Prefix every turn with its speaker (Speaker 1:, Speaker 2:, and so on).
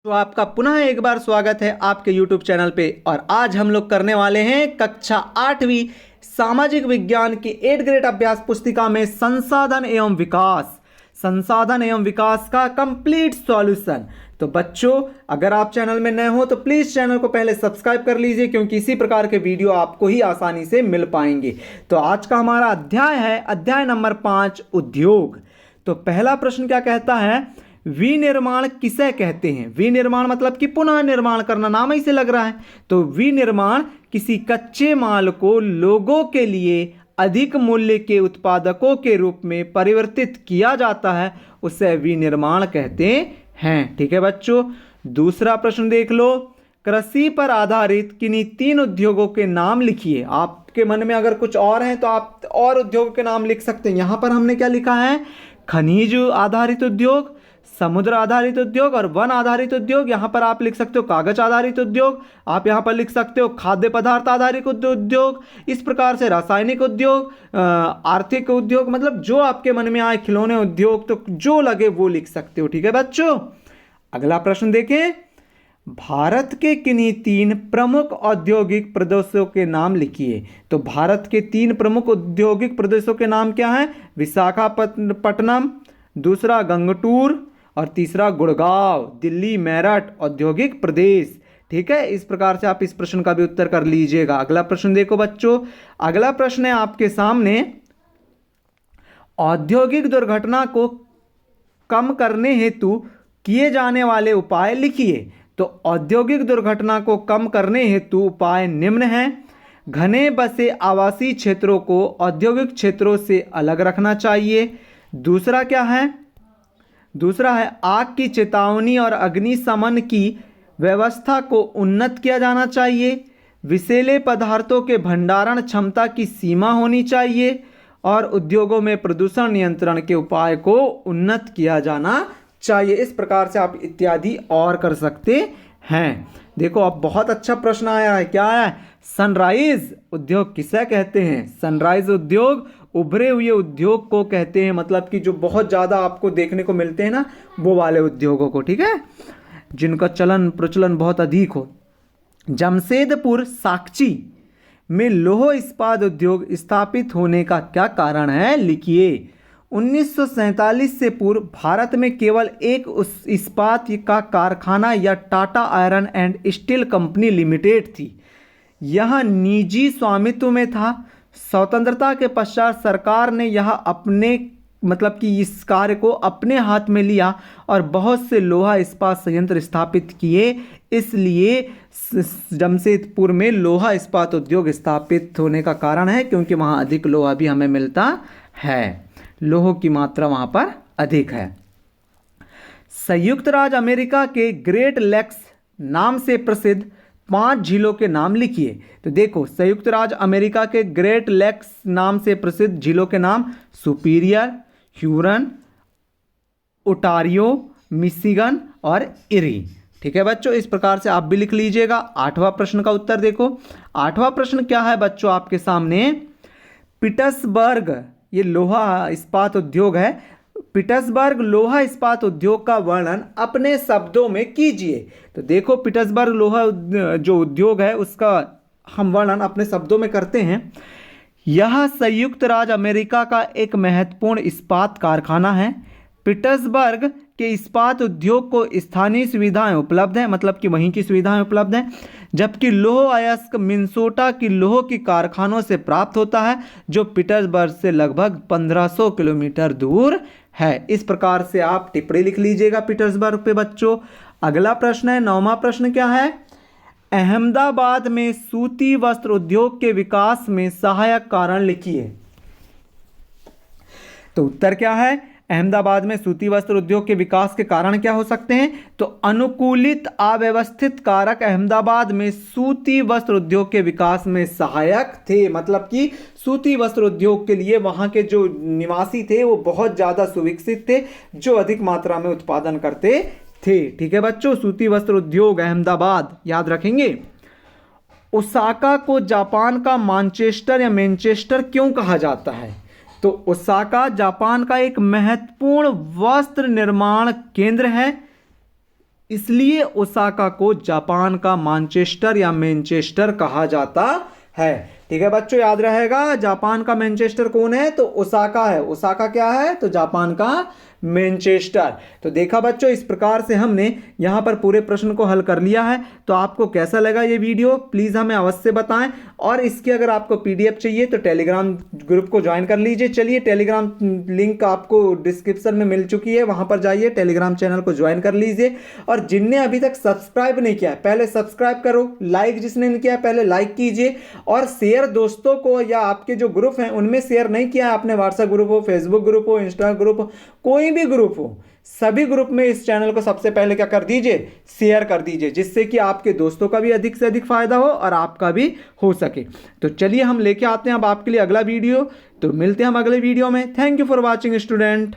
Speaker 1: तो आपका पुनः एक बार स्वागत है आपके YouTube चैनल पे। और आज हम लोग करने वाले हैं कक्षा 8वीं सामाजिक विज्ञान की 8 ग्रेड अभ्यास पुस्तिका में संसाधन एवं विकास का कंप्लीट सॉल्यूशन। तो बच्चों, अगर आप चैनल में नए हो तो प्लीज़ चैनल को पहले सब्सक्राइब कर लीजिए, क्योंकि इसी प्रकार के वीडियो आपको ही आसानी से मिल पाएंगे। तो आज का हमारा अध्याय है अध्याय नंबर 5, उद्योग। तो पहला प्रश्न क्या कहता है, विनिर्माण किसे कहते हैं। विनिर्माण मतलब कि पुनः निर्माण करना, नाम ही से लग रहा है। तो विनिर्माण किसी कच्चे माल को लोगों के लिए अधिक मूल्य के उत्पादकों के रूप में परिवर्तित किया जाता है, उसे विनिर्माण कहते हैं। ठीक है बच्चों, दूसरा प्रश्न देख लो। कृषि पर आधारित किन्हीं 3 उद्योगों के नाम लिखिए। आपके मन में अगर कुछ और हैं तो आप और उद्योगों के नाम लिख सकते हैं। यहां पर हमने क्या लिखा है, खनिज आधारित उद्योग, समुद्र आधारित उद्योग और वन आधारित उद्योग। यहां पर आप लिख सकते हो कागज आधारित उद्योग, आप यहां पर लिख सकते हो खाद्य पदार्थ आधारित उद्योग। इस प्रकार से रासायनिक उद्योग, आर्थिक उद्योग, मतलब जो आपके मन में आए, खिलौने उद्योग, तो जो लगे वो लिख सकते हो। ठीक है बच्चों, अगला प्रश्न देखें। भारत के किन्हीं 3 प्रमुख औद्योगिक प्रदेशों के नाम लिखिए। तो भारत के 3 प्रमुख औद्योगिक प्रदेशों के नाम क्या हैं, विशाखापट्टनम, दूसरा गंगटूर और तीसरा गुड़गांव, दिल्ली मेरठ औद्योगिक प्रदेश। ठीक है, इस प्रकार से आप इस प्रश्न का भी उत्तर कर लीजिएगा। अगला प्रश्न देखो बच्चों, अगला प्रश्न है आपके सामने, औद्योगिक दुर्घटना को कम करने हेतु किए जाने वाले उपाय लिखिए। तो औद्योगिक दुर्घटना को कम करने हेतु उपाय निम्न हैं। घने बसे आवासीय क्षेत्रों को औद्योगिक क्षेत्रों से अलग रखना चाहिए। दूसरा क्या है, दूसरा है आग की चेतावनी और अग्निशमन की व्यवस्था को उन्नत किया जाना चाहिए। विषैले पदार्थों के भंडारण क्षमता की सीमा होनी चाहिए और उद्योगों में प्रदूषण नियंत्रण के उपाय को उन्नत किया जाना चाहिए। इस प्रकार से आप इत्यादि और कर सकते हैं। देखो, अब बहुत अच्छा प्रश्न आया है। क्या आया है, सनराइज उद्योग किसे कहते हैं। सनराइज उद्योग उभरे हुए उद्योग को कहते हैं, मतलब कि जो बहुत ज़्यादा आपको देखने को मिलते हैं ना, वो वाले उद्योगों को। ठीक है, जिनका चलन प्रचलन बहुत अधिक हो। जमशेदपुर साकची में लौह इस्पात उद्योग स्थापित होने का क्या कारण है, लिखिए। 1947 से पूर्व भारत में केवल एक इस्पात का कारखाना या Tata iron and steel company limited थी। यह निजी स्वामित्व में था। स्वतंत्रता के पश्चात सरकार ने यह अपने मतलब कि इस कार्य को अपने हाथ में लिया और बहुत से लोहा इस्पात संयंत्र स्थापित किए। इसलिए जमशेदपुर में लोहा इस्पात उद्योग स्थापित होने का कारण है क्योंकि वहाँ अधिक लोहा भी हमें मिलता है, लोह की मात्रा वहाँ पर अधिक है। संयुक्त राज्य अमेरिका के ग्रेट लेक्स नाम से प्रसिद्ध 5 झीलों के नाम लिखिए। तो देखो, संयुक्त राज्य अमेरिका के ग्रेट लेक्स नाम से प्रसिद्ध झीलों के नाम सुपीरियर, ह्यूरन, ओटारियो, मिशिगन और इरी। ठीक है बच्चों, इस प्रकार से आप भी लिख लीजिएगा। 8वां प्रश्न का उत्तर देखो। 8वां प्रश्न क्या है बच्चों आपके सामने, पीटर्सबर्ग, ये लोहा इस्पात उद्योग है, पीटर्सबर्ग लोहा इस्पात उद्योग का वर्णन अपने शब्दों में कीजिए। तो देखो, पीटर्सबर्ग लोहा जो उद्योग है उसका हम वर्णन अपने शब्दों में करते हैं। यह संयुक्त राज्य अमेरिका का एक महत्वपूर्ण इस्पात कारखाना है। पीटर्सबर्ग के इस्पात उद्योग को स्थानीय सुविधाएं उपलब्ध हैं, मतलब कि वहीं की सुविधाएं उपलब्ध हैं, जबकि लौह अयस्क मिनेसोटा की लौह की कारखानों से प्राप्त होता है, जो पीटर्सबर्ग से लगभग 1500 किलोमीटर दूर है। इस प्रकार से आप टिप्पणी लिख लीजिएगा पीटर्सबर्ग पे बच्चों। अगला प्रश्न है, 9वां प्रश्न क्या है, अहमदाबाद में सूती वस्त्र उद्योग के विकास में सहायक कारण लिखिए। तो उत्तर क्या है, अहमदाबाद में सूती वस्त्र उद्योग के विकास के कारण क्या हो सकते हैं। तो अनुकूलित अव्यवस्थित कारक अहमदाबाद में सूती वस्त्र उद्योग के विकास में सहायक थे, मतलब कि सूती वस्त्र उद्योग के लिए वहां के जो निवासी थे वो बहुत ज्यादा सुविकसित थे, जो अधिक मात्रा में उत्पादन करते थे। ठीक है बच्चों, सूती वस्त्र उद्योग अहमदाबाद याद रखेंगे। ओसाका को जापान का मानचेस्टर या मैनचेस्टर क्यों कहा जाता है। तो ओसाका जापान का एक महत्वपूर्ण वस्त्र निर्माण केंद्र है। इसलिए ओसाका को जापान का मैनचेस्टर या मैनचेस्टर कहा जाता है। ठीक है बच्चों, याद रहेगा जापान का मैनचेस्टर कौन है, तो ओसाका है। ओसाका क्या है, तो जापान का मैनचेस्टर। तो देखा बच्चों, इस प्रकार से हमने यहाँ पर पूरे प्रश्न को हल कर लिया है। तो आपको कैसा लगा ये वीडियो, प्लीज़ हमें अवश्य बताएं। और इसकी अगर आपको पीडीएफ चाहिए तो टेलीग्राम ग्रुप को ज्वाइन कर लीजिए। चलिए, टेलीग्राम लिंक आपको डिस्क्रिप्शन में मिल चुकी है, वहाँ पर जाइए, टेलीग्राम चैनल को ज्वाइन कर लीजिए। और जिनने अभी तक सब्सक्राइब नहीं किया है पहले सब्सक्राइब करो, लाइक जिसने नहीं किया है पहले लाइक कीजिए, और शेयर दोस्तों को या आपके जो ग्रुप हैं उनमें शेयर नहीं किया है आपने, व्हाट्सएप ग्रुप हो, फेसबुक ग्रुप हो, इंस्टा ग्रुप हो, कोई भी ग्रुप हो, सभी ग्रुप में इस चैनल को सबसे पहले क्या कर दीजिए, शेयर कर दीजिए, जिससे कि आपके दोस्तों का भी अधिक से अधिक फायदा हो और आपका भी हो सके। तो चलिए हम लेके आते हैं अब आपके लिए अगला वीडियो। तो मिलते हैं हम अगले वीडियो में। Thank you for watching student.